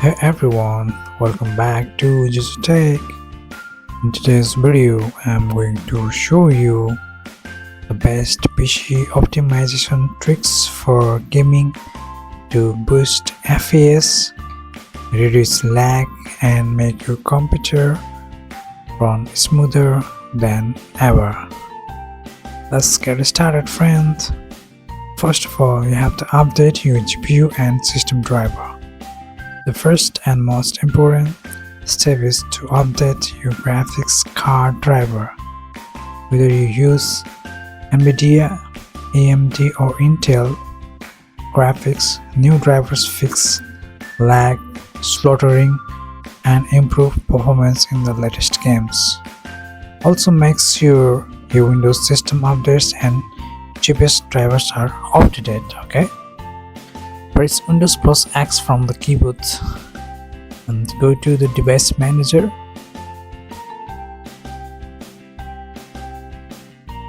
Hey everyone, welcome back to ZYOJYO. In today's video, I'm going to show you the best PC optimization tricks for gaming to boost FPS, reduce lag, and make your computer run smoother than ever. Let's get started, friends. First of all, you have to update your GPU and system driver. The first and most important step is to update your graphics card driver. Whether you use NVIDIA, AMD or Intel graphics, new drivers fix lag, stuttering, and improve performance in the latest games. Also make sure your Windows system updates and cheapest drivers are up to date, okay? Press Windows plus X from the keyboard and go to the device manager,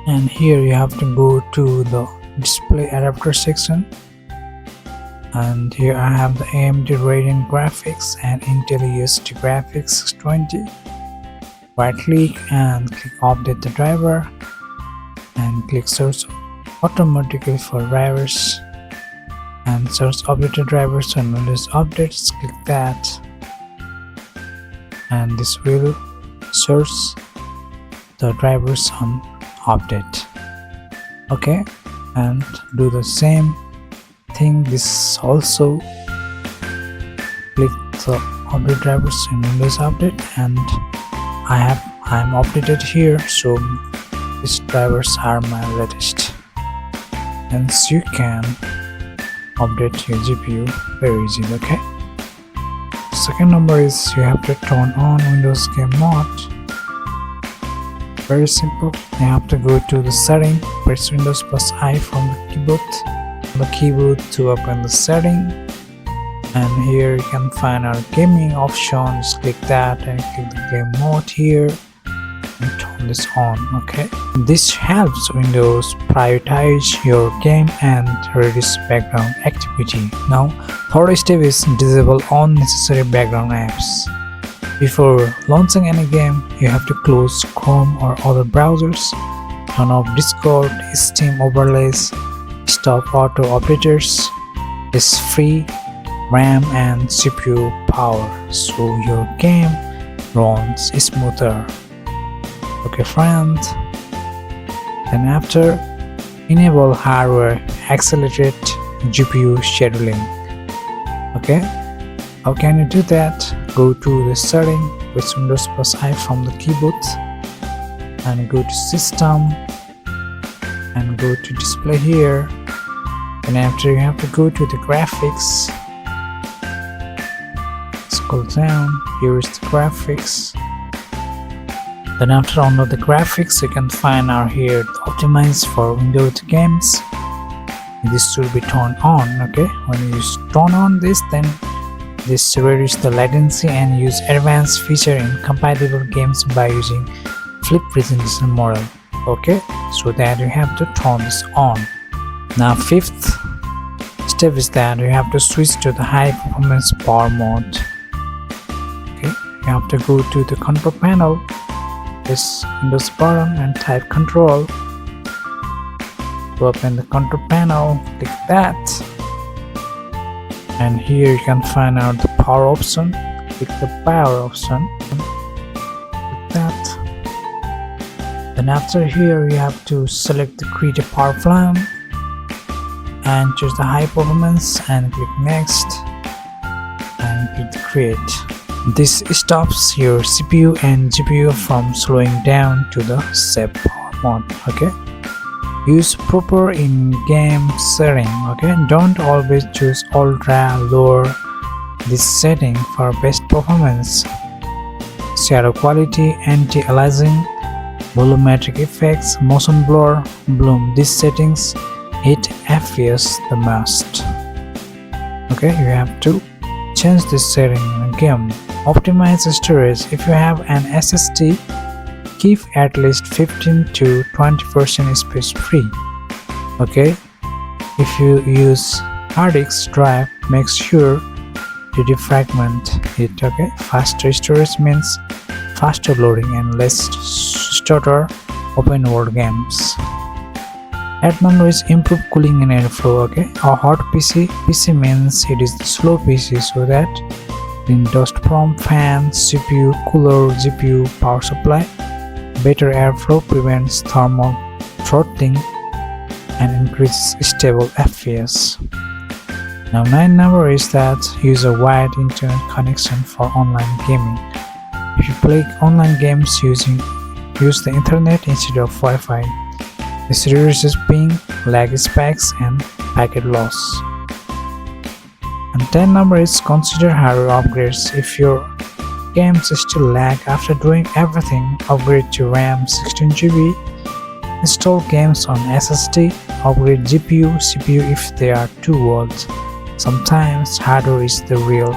and here you have to go to the display adapter section, and here I have the AMD Radeon graphics and Intel USD graphics 620. Right click and click update the driver and click search automatically for drivers and search updated drivers and Windows updates. Click that and this will search the drivers on update, okay, and do the same thing this also. Click the update drivers in Windows update, and I'm updated here, so these drivers are my latest, and so you can update your GPU very easily, okay? Second number is you have to turn on Windows game mode. Very simple. You have to go to the setting, press Windows plus I from the keyboard to open the setting, and here you can find our gaming option. Just click that and click the game mode here and turn this on, okay? This helps Windows prioritize your game and reduce background activity. Now, third step is disable unnecessary background apps. Before launching any game, you have to close Chrome or other browsers, turn off Discord, Steam overlays, stop auto operators. It's free RAM and CPU power, so your game runs smoother. Okay friends, then after, enable hardware accelerate GPU scheduling. Okay, how can you do that? Go to the setting, press Windows plus I from the keyboard and go to system and go to display here, and after you have to go to the graphics, scroll down, here is the graphics. Then after under the graphics, you can find our here optimize for Windows games. This should be turned on, okay? When you turn on this, then this reduce the latency and use advanced feature in compatible games by using flip presentation model, okay? So that you have to turn this on. Now fifth step is that you have to switch to the high performance power mode. Okay, you have to go to the control panel, press Windows button and type control to open the control panel. Click that, and here you can find out the power option. Click the power option, click that. Then after here you have to select the create a power plan and choose the high performance and click next and click the create. This stops your CPU and GPU from slowing down to the safe power mode, okay? Use proper in-game setting, okay? Don't always choose ultra lower this setting for best performance. Shadow quality, anti-aliasing, volumetric effects, motion blur, bloom. These settings hit FPS the most. Okay, you have to change this setting in the game. Optimize storage. If you have an SSD, keep at least 15 to 20% space free. Okay, if you use hard disk drive, make sure to defragment it. Okay, faster storage means faster loading and less stutter open world games. At number is improved cooling and airflow. Okay, a hot PC means it is the slow PC, so that clean dust from fans, CPU, cooler, GPU, power supply. Better airflow prevents thermal throttling and increases stable FPS. Now 9 number is that use a wired internet connection for online gaming. If you play online games use the internet instead of Wi-Fi. This reduces ping, lag spikes and packet loss. And 10 number is consider hardware upgrades. If your games still lag after doing everything, upgrade to RAM 16GB, install games on SSD, upgrade GPU, CPU if they are too old. Sometimes hardware is the real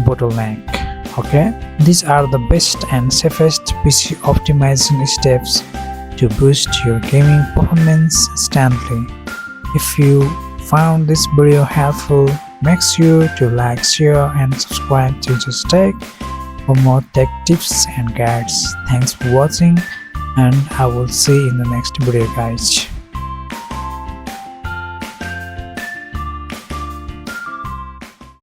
bottleneck. Okay, these are the best and safest PC optimization steps to boost your gaming performance instantly. If you found this video helpful, make sure to like, share and subscribe to ZYOJYO for more tech tips and guides. Thanks for watching and I will see you in the next video guys.